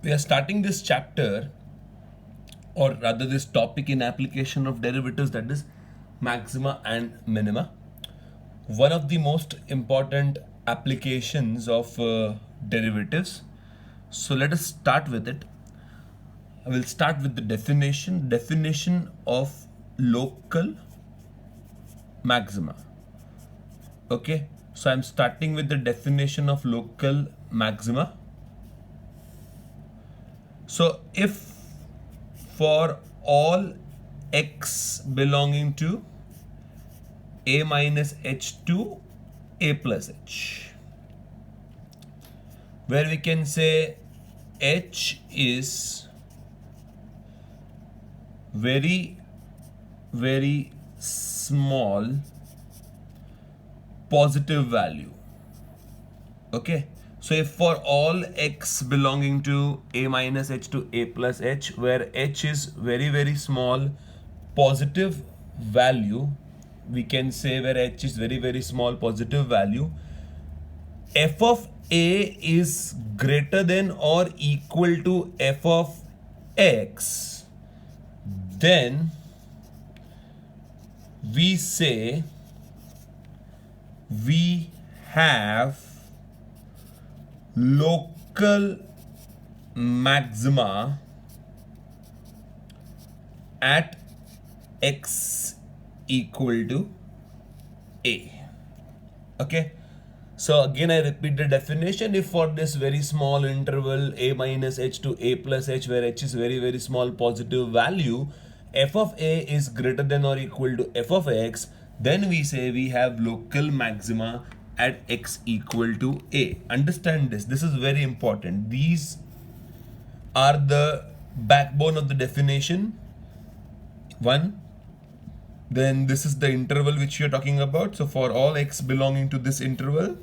We are starting this chapter, or rather this topic, in application of derivatives, that is maxima and minima. One of the most important applications of derivatives. So let us start with it. I will start with the definition of local maxima. Okay, so I'm starting with the definition of local maxima. So if for all x belonging to a minus h to a plus h, where we can say h is very small positive value. Okay, so if for all x belonging to a minus h to a plus h, where h is very small positive value, we can say where h is very small positive value, f of a is greater than or equal to f of x, then we say we have local maxima at x equal to a. Okay, so again I repeat the definition. If for this very small interval a minus h to a plus h, where h is very small positive value, f of a is greater than or equal to f of x, then we say we have local maxima at x equal to a. Understand this. This is very important. These are the backbone of the definition. One, then this is the interval which you're talking about. So for all x belonging to this interval,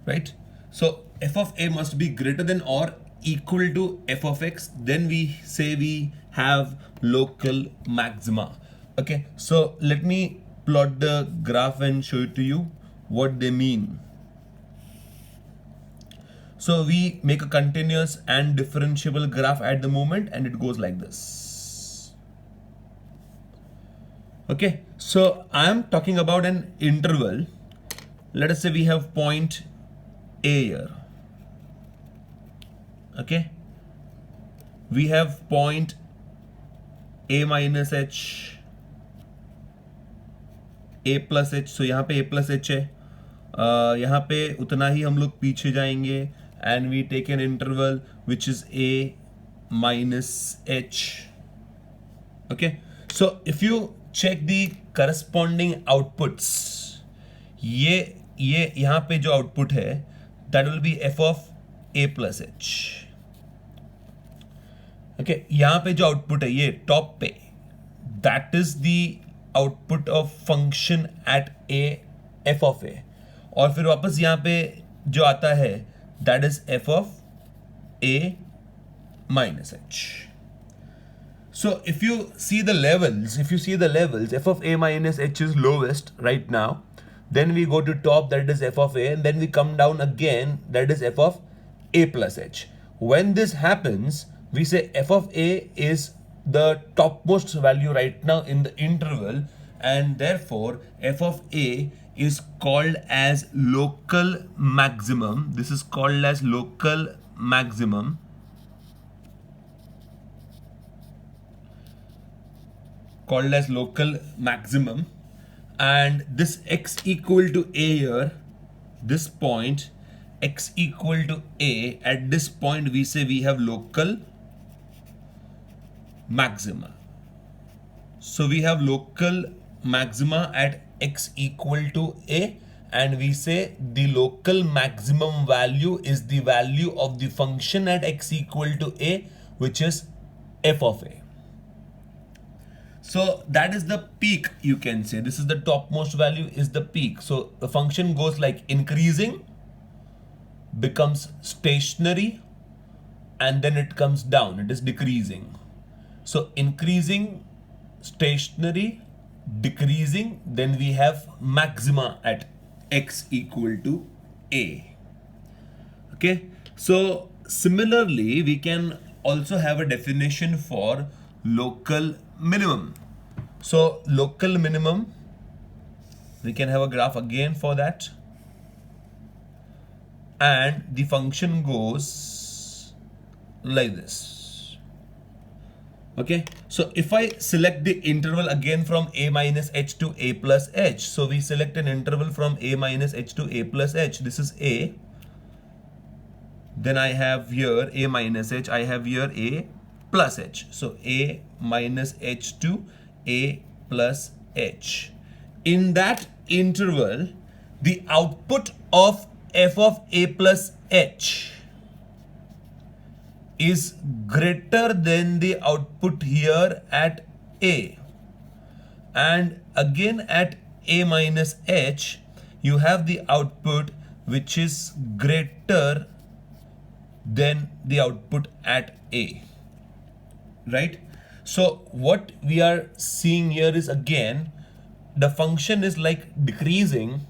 right? So f of a must be greater than or equal to f of x, then we say we have local maxima. Okay, so let me plot the graph and show it to you what they mean. So we make a continuous and differentiable graph at the moment, and it goes like this. Okay, so I am talking about an interval. Let us say we have point A here. Okay, we have point a minus h, a plus h. So यहाँ पे a plus h है, यहाँ पे उतना ही हम लोग पीछे जाएंगे, and we take an interval which is a minus h. Okay, so if you check the corresponding outputs, ये यहाँ पे जो output है, that will be f of a plus h. Okay, यहाँ पे जो output है ये top पे, that is the output of function at a f of a, और फिर वापस यहाँ पे जो आता है that is f of a minus h. So if you see the levels, f of a minus h is lowest right now. Then we go to top, that is f of a, and then we come down again, that is f of a plus h. When this happens, we say f of a is the topmost value right now in the interval, and therefore f of a is called as local maximum. This is called as local maximum. Called as local maximum, and this x equal to a here, this point x equal to a, at this point we say we have local maxima. So we have local maxima at x equal to a, and we say the local maximum value is the value of the function at x equal to a, which is f of a. So that is the peak, you can say. This is the topmost value, is the peak. So the function goes like increasing, becomes stationary, and then it comes down. It is decreasing. So increasing, stationary, decreasing, then we have maxima at x equal to a. Okay, So similarly we can also have a definition for local minimum. So local minimum, we can have a graph again for that, and the function goes like this. Okay, so if I select the interval again from a minus h to a plus h, so we select an interval from a minus h to a plus h. This is a, then I have here a minus h, I have here a plus h. So a minus h to a plus h. In that interval, the output of f of a plus h is greater than the output here at a. And again at a minus h, you have the output which is greater than the output at a, right? So what we are seeing here is, again, the function is like decreasing.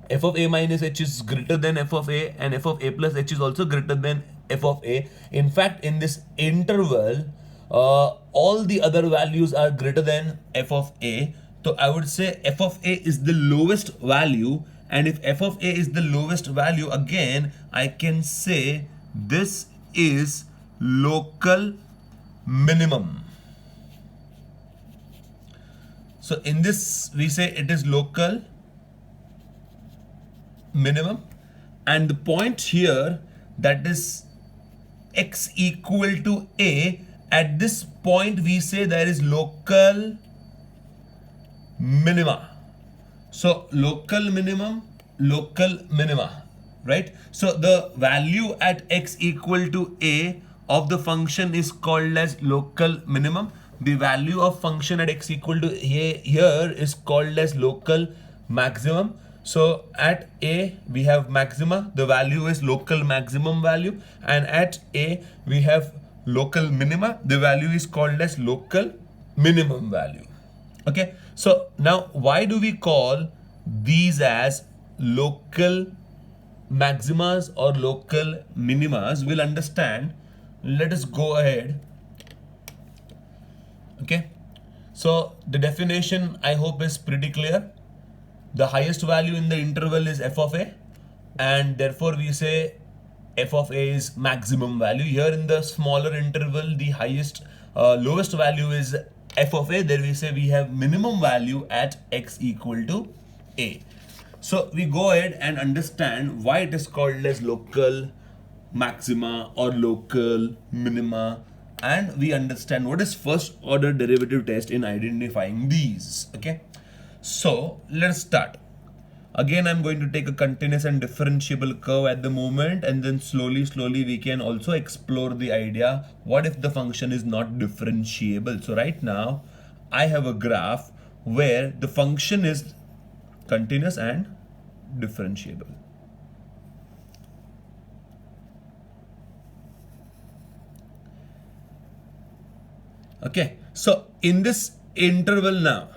F of a minus h is greater than f of a, and f of a plus h is also greater than f of a. In fact, in this interval, all the other values are greater than f of a. So I would say f of a is the lowest value, and if f of a is the lowest value, again I can say this is local minimum. So in this we say it is local minimum, and the point here, that is x equal to a, at this point we say there is local minima. So local minimum, local minima, right? So the value at x equal to a of the function is called as local minimum. The value of function at x equal to a here is called as local maximum. So at a we have maxima, the value is local maximum value, and at a we have local minima, the value is called as local minimum value. Okay, so now why do we call these as local maximas or local minimas? We'll understand. Let us go ahead. Okay, so the definition I hope is pretty clear. The highest value in the interval is f of a, and therefore we say f of a is maximum value. Here in the smaller interval, the lowest value is f of a. There we say we have minimum value at x equal to a. So we go ahead and understand why it is called as local maxima or local minima, and we understand what is first order derivative test in identifying these. Okay, so let's start. Again, I'm going to take a continuous and differentiable curve at the moment, and then slowly we can also explore the idea, what if the function is not differentiable? So right now I have a graph where the function is continuous and differentiable. Okay, so in this interval now,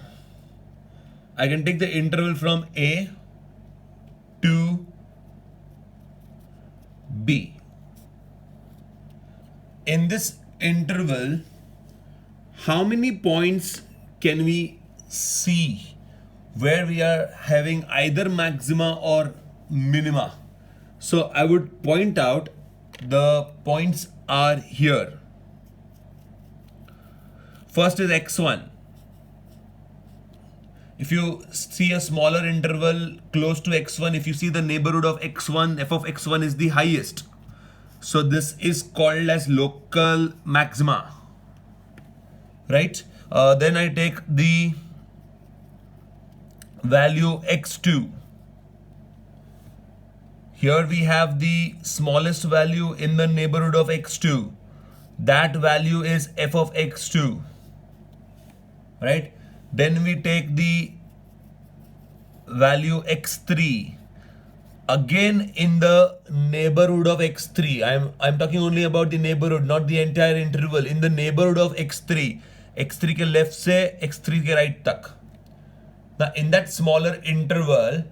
I can take the interval from a to b. In this interval, how many points can we see where we are having either maxima or minima? So I would point out the points are here. First is x1. If you see a smaller interval close to x1, if you see the neighborhood of x1, f of x1 is the highest. So this is called as local maxima, right? Then I take the value x2. Here we have the smallest value in the neighborhood of x2. That value is f of x2, right? Then we take the value x3. Again in the neighborhood of x3. I'm talking only about the neighborhood, not the entire interval. In the neighborhood of x3. x3 के left से x3 के right तक. Now in that smaller interval,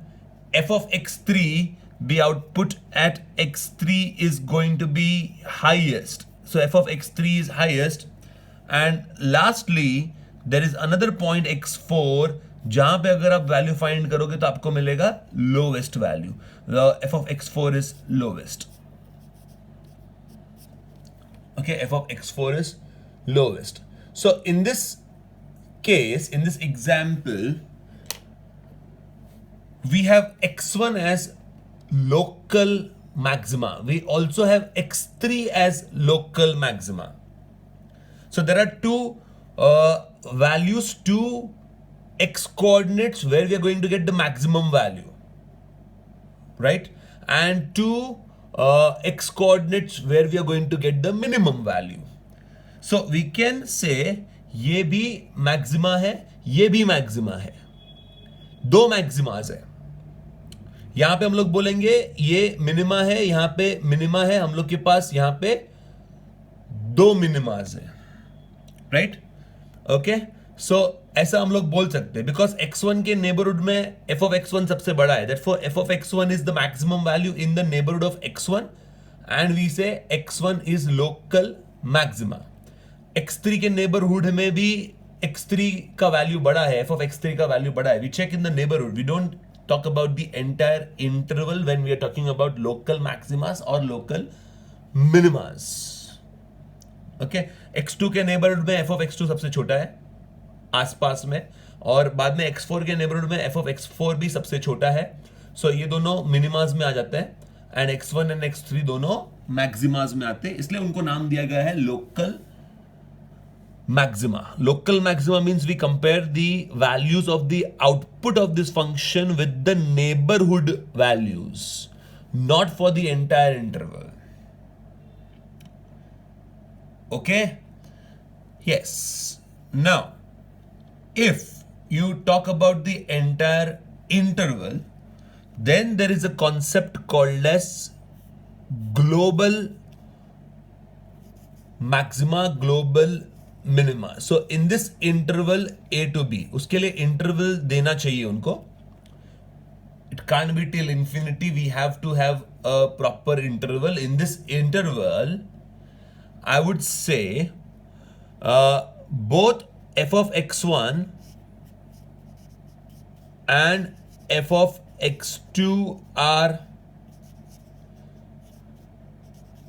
f of x3 the output at x3 is going to be highest. So f of x3 is highest. And lastly, there is another point x4 जहां पे अगर आप value find करोगे तो आपको मिलेगा lowest value. f of x4 is lowest. Okay, f of x4 is lowest. So in this case, in this example, we have x1 as local maxima. We also have x3 as local maxima. So there are two values, two x coordinates where we are going to get the maximum value, right? And two x coordinates where we are going to get the minimum value. So we can say ये भी maxima है, ये भी maxima है, दो maxima है. यहां पे हम लोग बोलेंगे ये मिनिमा है, यहां पे मिनिमा है, हम लोग के पास यहां पे दो मिनिमास है, राइट? ओके, सो ऐसा हम लोग बोल सकते हैं बिकॉज x1 के नेबरहुड में f of x1 सबसे बड़ा है. Therefore f of x1 is the maximum value in the neighborhood of x1 and we say x1 is local maxima. x3 के नेबरहुड में भी x3 का वैल्यू बड़ा है, f of x3 का वैल्यू बड़ा है. We check in the neighborhood. We don't talk about the entire interval when we are talking about local maximas or local minimas. Okay, x2 के neighbourhood में f of x2 सबसे छोटा है आसपास में, और बाद में x4 के नेबरहुड में f of x4 भी सबसे छोटा है. सो ये दोनों मिनिमास में आ जाते हैं एंड x1 एंड x3 दोनों मैक्सिमास में आते हैं, इसलिए उनको नाम दिया गया है local maxima. Local maxima means we compare the values of the output of this function with the neighborhood values, not for the entire interval. Okay? Yes. Now, if you talk about the entire interval, then there is a concept called as global maxima, global minima. So in this interval a to b, उसके लिए interval देना चाहिए उनको. It can't be till infinity. We have to have a proper interval. In this interval, I would say both f of x1 and f of x2 are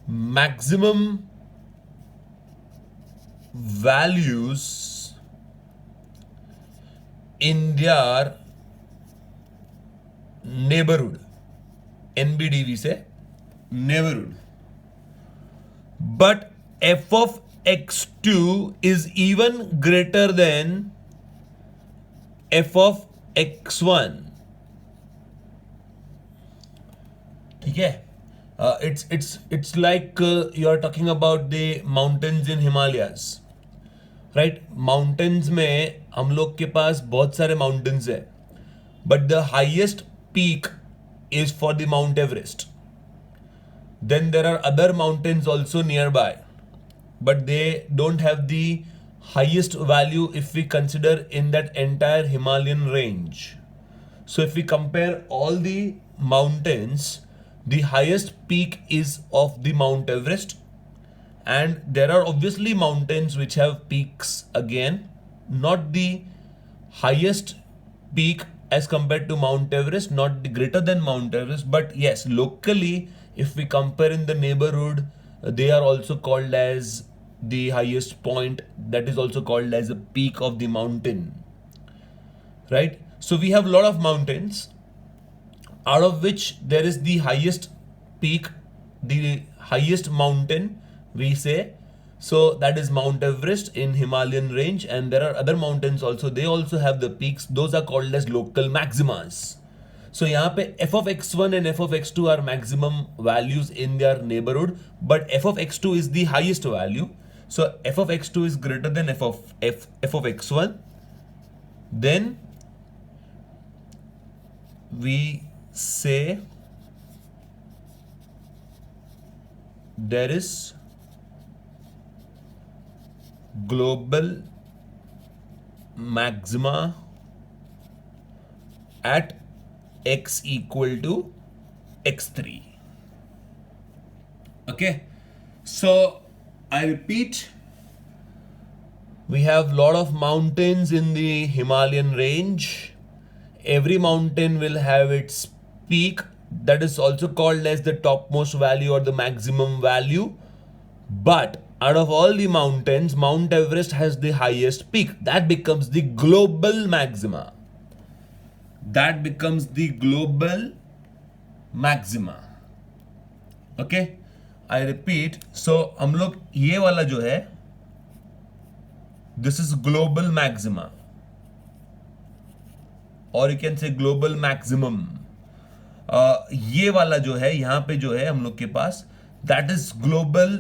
maximum values in their neighborhood. NBDV से neighborhood. But f of x2 is even greater than f of x1. ठीक है? It's like you are talking about the mountains in Himalayas. Right, mountains में हम लोग के पास बहुत सारे माउंटेन्स है, but the highest peak is for the mount Everest. Then there are other mountains also near by, but they don't have the highest value if we consider in that entire Himalayan range. So if we compare all the mountains, the highest peak is of the Mount Everest, and there are obviously mountains which have peaks again, not the highest peak as compared to Mount Everest, not the greater than Mount Everest, but yes, locally if we compare in the neighborhood, they are also called as the highest point, that is also called as a peak of the mountain, right? So we have a lot of mountains, out of which there is the highest peak, the highest mountain we say, so that is Mount Everest in Himalayan range, and there are other mountains also, they also have the peaks, those are called as local maximas. So यहाँ पे f of x1 and f of x2 are maximum values in their neighborhood, but f of x2 is the highest value, so f of x2 is greater than f of x1. Then we say there is global maxima at x equal to x3. Okay, so I repeat, we have lot of mountains in the Himalayan range. Every mountain will have its peak, that is also called as the topmost value or the maximum value. But out of all the mountains, Mount Everest has the highest peak. That becomes the global maxima. That becomes the global maxima. Okay, I repeat. So हम लोग ये वाला जो है, this is global maxima, or you can say global maximum. ये वाला जो है यहां पे जो है हम लोग के पास, that is global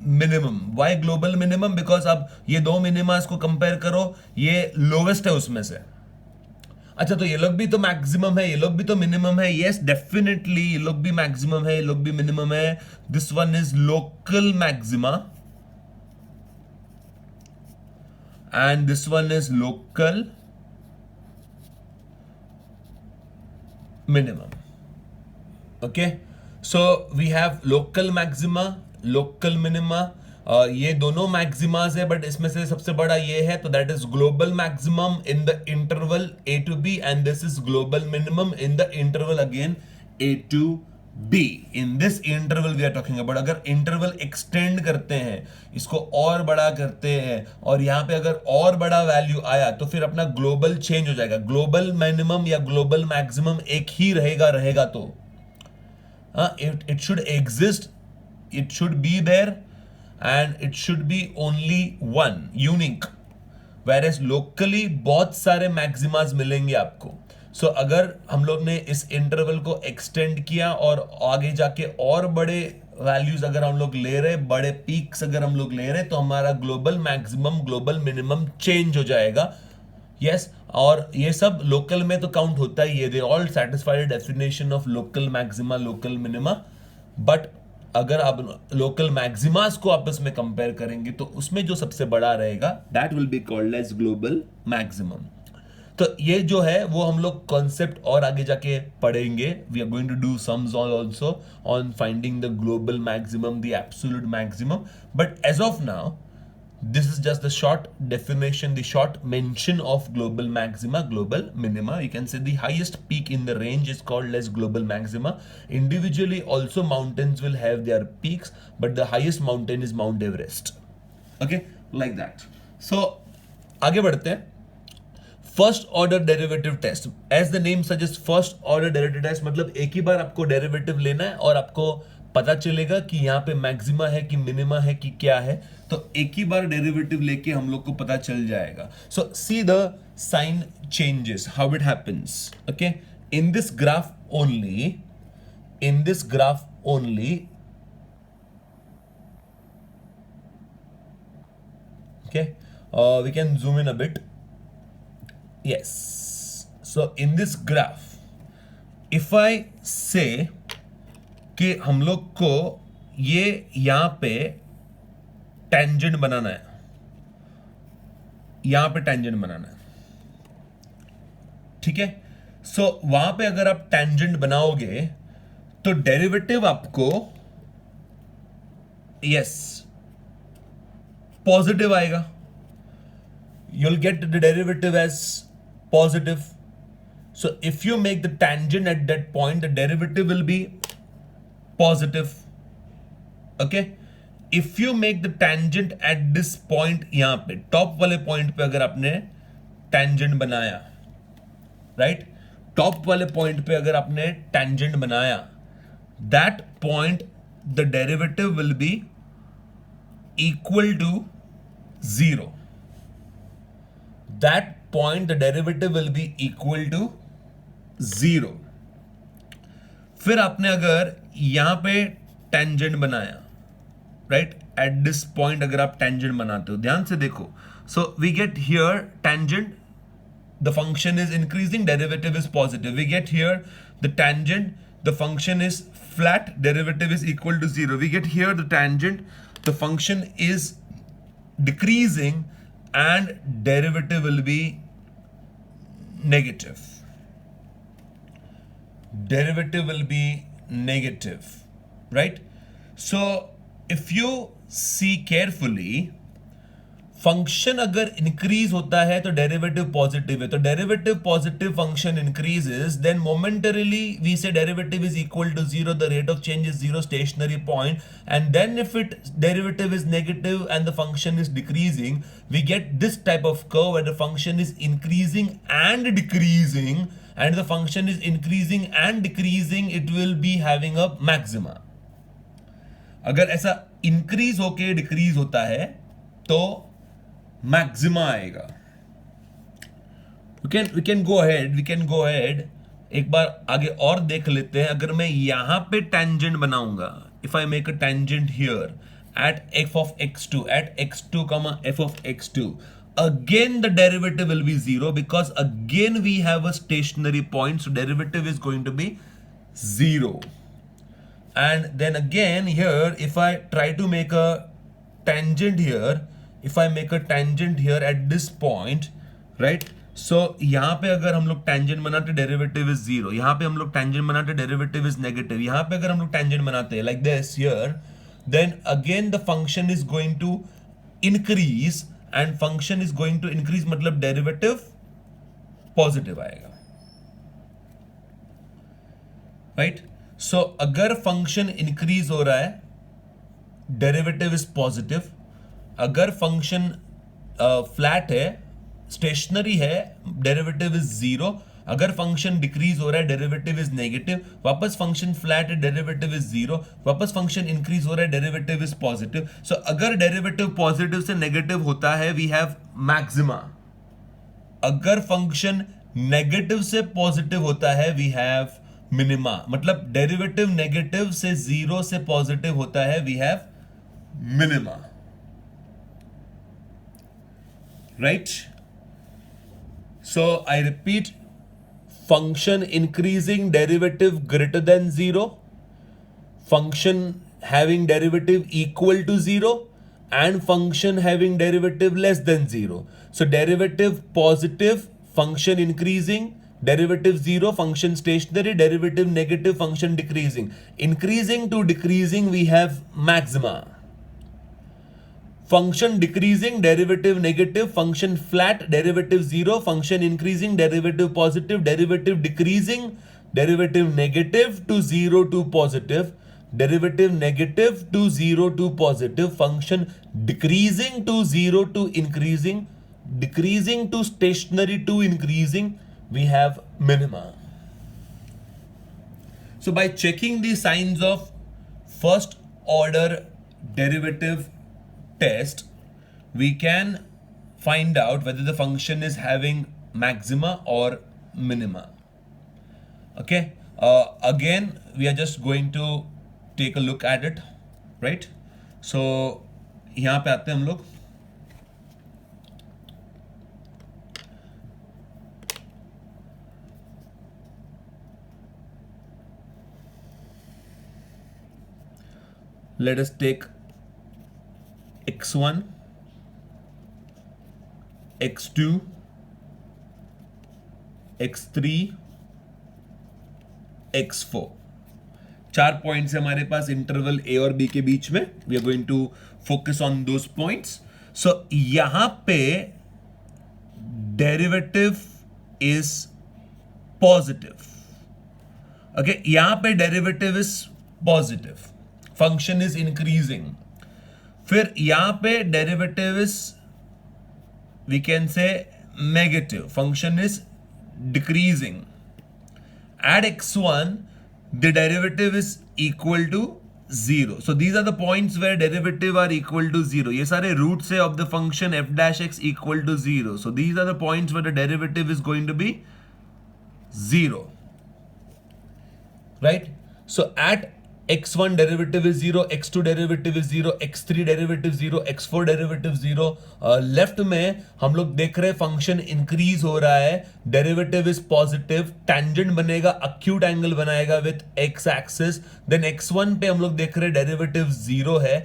minimum. Why global minimum? Because अब ये दो मिनिमास को कंपेयर करो, ये लोवेस्ट है उसमें से. अच्छा, तो ये लोग भी तो मैक्सिमम है, ये लोग भी तो मिनिमम है. यस, डेफिनेटली ये लोग भी मैक्सिमम है, ये लोग भी मिनिमम है. This one is local maxima and this one is local minimum. Okay, so we have local maxima, local minima. ये दोनों मैक्सिमास है, बट इसमें से सबसे बड़ा ये है, तो that is global maximum in the interval A to B, and this is global minimum in the interval again A to B. In this interval we are talking about. अगर interval extend करते हैं, इसको और बड़ा करते हैं, और यहां पे अगर और बड़ा वैल्यू आया, तो फिर अपना ग्लोबल चेंज हो जाएगा. ग्लोबल मिनिमम या ग्लोबल मैक्सिमम एक ही रहेगा तो it should exist, it should be there, and it should be only one unique, whereas locally बहुत सारे मैक्सिमास मिलेंगे आपको. सो अगर हम लोग ने इस इंटरवल को एक्सटेंड किया और आगे जाके और बड़े वैल्यूज अगर हम लोग ले रहे, बड़े पीक्स अगर हम लोग ले रहे, तो हमारा global maximum global minimum change हो जाएगा. यस, और ये सब लोकल में तो काउंट होता ही है. They all satisfied definition of local maxima, local minima. But अगर आप लोकल मैक्सिमास को आपस में कंपेयर करेंगे, तो उसमें जो सबसे बड़ा रहेगा, that will be called as global maximum. तो ये जो है वो हम लोग कॉन्सेप्ट और आगे जाके पढ़ेंगे. We are going to do sums also on finding the global maximum, the absolute maximum. But as of now, this is just the short definition, the short mention of global maxima, global minima. You can say the highest peak in the range is called as global maxima. Individually also mountains will have their peaks, but the highest mountain is Mount Everest. Okay, like that. So आगे बढ़ते हैं. First order derivative test. As the name suggest, first order derivative test मतलब एक ही बार आपको derivative लेना है और आपको पता चलेगा कि यहां पे मैक्सिमा है कि मिनिमा है कि क्या है. तो एक ही बार डेरिवेटिव लेके हम लोग को पता चल जाएगा. So see the sign changes, how it happens. Okay, in this graph only, in this graph only, okay, we can zoom in a bit. Yes, so in this graph, if I say कि हम लोग को ये यहां पे tangent बनाना है, यहां पे टेंजेंट बनाना है, ठीक है. सो वहां पे अगर आप टेंजेंट बनाओगे तो डेरिवेटिव आपको यस पॉजिटिव आएगा. You'll get the derivative as positive. So if you make the tangent at that point, the derivative will be positive. Okay, if you make the tangent at this point, यहां पे top वाले point पे अगर आपने tangent बनाया, right, top वाले point पे अगर आपने tangent बनाया, that point the derivative will be equal to 0. That point the derivative will be equal to 0. फिर आपने अगर यहां पे टेंजेंट बनाया, राइट, एट दिस पॉइंट अगर आप टेंजेंट बनाते हो, ध्यान से देखो. So we get here tangent, the function is increasing, derivative is positive. We get here the tangent, the function is flat, derivative is equal to 0. We get here the tangent, the function is decreasing and derivative will be negative. derivative will be negative, right? So if you see carefully, function अगर increase होता है तो derivative positive है, तो derivative positive function increases, then momentarily we say derivative is equal to zero, the rate of change is zero, stationary point, and then if it derivative is negative and the function is decreasing, we get this type of curve where the function is increasing and decreasing, and the function is increasing and decreasing, it will be having a maxima. अगर ऐसा increase होके decrease होता है तो maxima आएगा. we can go ahead एक बार आगे और देख लेते हैं. अगर मैं यहां पे टेंजेंट बनाऊंगा, if I make a tangent here at f of x2 comma f of x2, again the derivative will be zero because again we have a stationary point, so derivative is going to be zero. And then again here, if I try to make a tangent here, if I make a tangent here at this point, right, so यहाँ पे अगर हम लोग tangent बनाते derivative is zero, यहाँ पे हम लोग tangent बनाते derivative is negative, यहाँ पे अगर हम लोग tangent बनाते हैं like this here, then again the function is going to increase, and function is going to increase मतलब derivative positive आएगा, right? So अगर function increase हो रहा है derivative is positive, अगर function flat है, stationary है, derivative is zero, अगर फंक्शन डिक्रीज हो रहा है डेरिवेटिव इज नेगेटिव, वापस फंक्शन फ्लैट है डेरिवेटिव इज जीरो, वापस फंक्शन इंक्रीज हो रहा है डेरिवेटिव इज पॉजिटिव. सो अगर डेरिवेटिव पॉजिटिव से नेगेटिव होता है वी हैव मैक्सिमा, अगर फंक्शन नेगेटिव से पॉजिटिव होता है वी हैव मिनिमा. मतलब डेरिवेटिव नेगेटिव से जीरो से पॉजिटिव होता है we have minima, right? So I repeat, function increasing derivative greater than zero, function having derivative equal to zero, and function having derivative less than zero. So derivative positive, function increasing, derivative zero, function stationary, derivative negative, function decreasing. Increasing to decreasing we have maxima. Function decreasing, derivative negative, function flat, derivative zero, function increasing, derivative positive, derivative decreasing, derivative negative to zero to positive, derivative negative to zero to positive, function decreasing to zero to increasing, decreasing to stationary to increasing, we have minima. So by checking the signs of first order derivative test, we can find out whether the function is having maxima or minima. Okay, again we are just going to take a look at it, right? So यहाँ पे आते हैं हम लोग. Let us take x1, x2, x3, x4. 4 points है हमारे पास interval ए और B के बीच में. We are going to focus on those points. So यहां पे डेरिवेटिव इज पॉजिटिव. ओके, यहां पे derivative is positive, function is increasing. फिर यहां पे derivative is we can say negative, function is decreasing. At x1 the derivative is equal to zero. So these are the points where derivative are equal to zero. ये सारे roots है of the function f dash x equal to zero. So these are the points where the derivative is going to be zero, right? So at x1 derivative is 0, x2 derivative is 0, x3 derivative 0, x4 derivative 0. Left में हम लोग देख रहे हैं function increase हो रहा है, derivative is positive, tangent बनेगा, अक्यूट एंगल बनाएगा with X axis. Then x1 पे हम लोग देख रहे हैं डेरिवेटिव 0 है,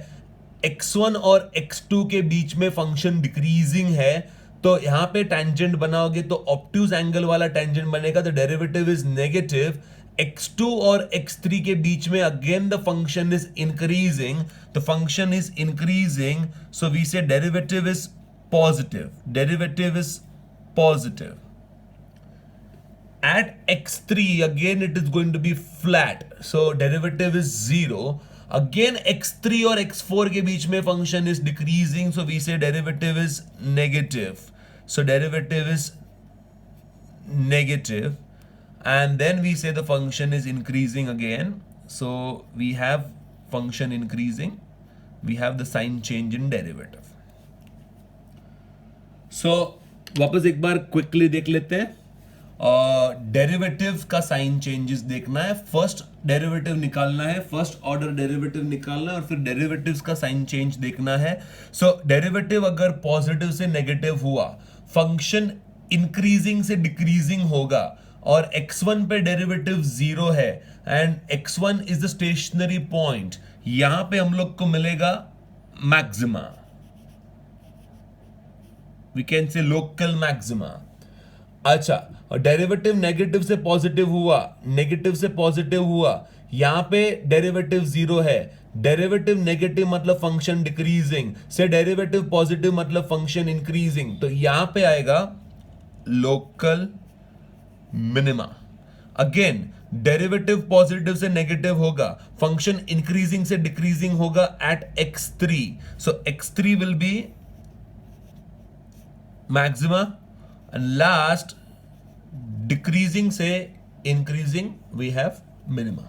x1 और x2 के बीच में फंक्शन डिक्रीजिंग है, तो यहां पे टेंजेंट बनाओगे तो ऑब्ट्यूज एंगल वाला टेंजेंट बनेगा, तो डेरिवेटिव इज नेगेटिव. x2 और x3 के बीच में again the function is increasing, the function is increasing, so we say derivative is positive, derivative is positive. At x3 again it is going to be flat, so derivative is 0. Again x3 और x4 के बीच में function is decreasing, so we say derivative is negative. So derivative is negative, and then we say the function is increasing again, so we have function increasing, we have the sign change in derivative. So वापस एक बार quickly देख लेते हैं. Derivative का sign changes देखना है, first derivative निकालना है, फर्स्ट ऑर्डर डेरिवेटिव निकालना है, और फिर डेरिवेटिव्स का साइन चेंज देखना है. सो डेरिवेटिव अगर पॉजिटिव से नेगेटिव हुआ, फंक्शन इंक्रीजिंग से डिक्रीजिंग होगा, और x1 पे डेरिवेटिव 0 है and x1 is the stationary point, यहां पे हम लोग को मिलेगा maxima, we can say local maxima. अच्छा, और डेरिवेटिव नेगेटिव से पॉजिटिव हुआ, नेगेटिव से पॉजिटिव हुआ, यहां पे डेरिवेटिव 0 है, डेरिवेटिव नेगेटिव मतलब फंक्शन डिक्रीजिंग, से डेरिवेटिव पॉजिटिव मतलब फंक्शन इंक्रीजिंग, तो यहां पे आएगा local minima. Again derivative positive से नेगेटिव होगा, फंक्शन इंक्रीजिंग से डिक्रीजिंग होगा at x3, so x3 will be maxima, and last decreasing से increasing we have minima.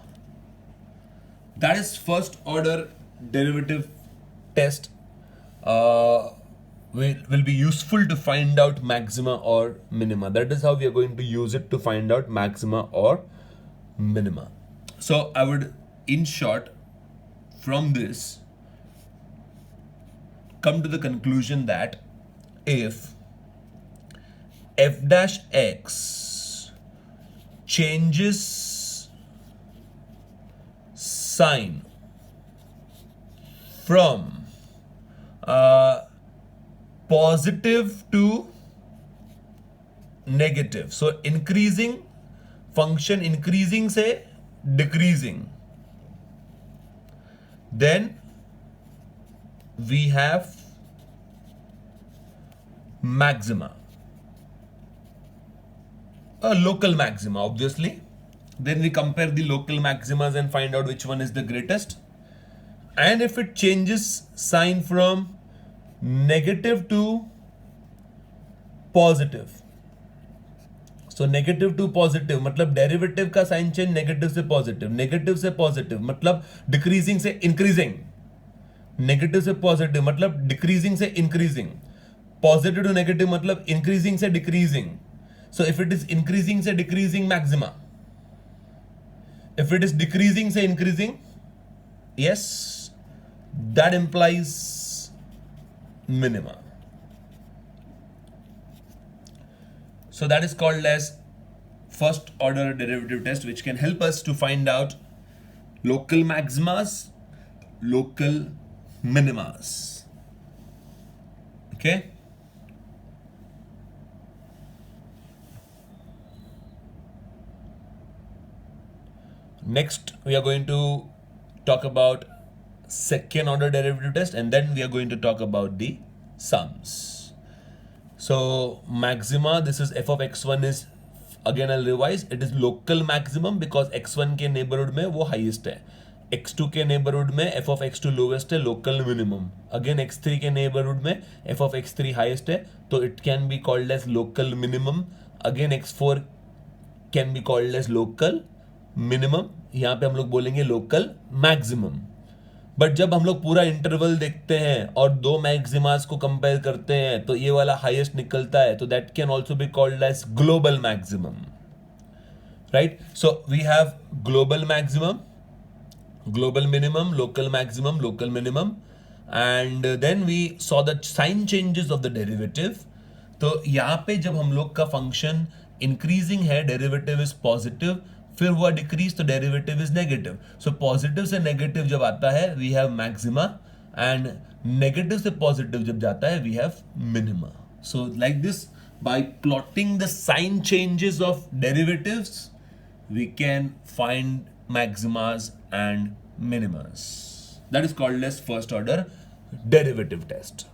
That is first order derivative test, will be useful to find out maxima or minima. That is how we are going to use it to find out maxima or minima. So I would, in short, from this come to the conclusion that if f dash x changes sign from positive to negative, so increasing, function increasing से decreasing, then we have maxima, a local maxima obviously. Then we compare the local maximas and find out which one is the greatest. And if it changes sign from negative to positive, so negative to positive मतलब derivative का sign change negative से positive, negative से positive मतलब decreasing से increasing, negative से positive मतलब decreasing से increasing, positive to negative मतलब इंक्रीजिंग से decreasing. So if it is increasing से decreasing, maxima. If it is decreasing से increasing, yes, that implies minima. So that is called as first order derivative test, which can help us to find out local maximas, local minimas. Okay. Next, we are going to talk about second order derivative test, and then we are going to talk about the sums. So maxima, this is f of x1 is, again I'll revise, it is local maximum because x1 के neighborhood में वो highest है, x2 के neighborhood में f of x2 lowest है, local minimum. Again x3 के neighborhood में f of x3 highest है, तो it can be called as local minimum. Again x4 can be called as local minimum, यहां पे हम लोग बोलेंगे लोकल मैक्सिमम. बट जब हम लोग पूरा इंटरवल देखते हैं और दो मैक्सिमास को कंपेयर करते हैं तो ये वाला हाईएस्ट निकलता है, तो that can also be called as global maximum, right. So we have global maximum, global minimum, local maximum, local minimum, and then we saw the sign changes of the derivative. तो यहाँ पे जब हम लोग का फंक्शन इंक्रीजिंग है, derivative is positive, फिर हुआ डिक्रीज तो derivative is negative. So positive से नेगेटिव जब आता है we have maxima, and negative से पॉजिटिव जब जाता है we have minima. So like this, by plotting the sign changes of derivatives, we can find maximas and minimas. That is called as first order derivative test.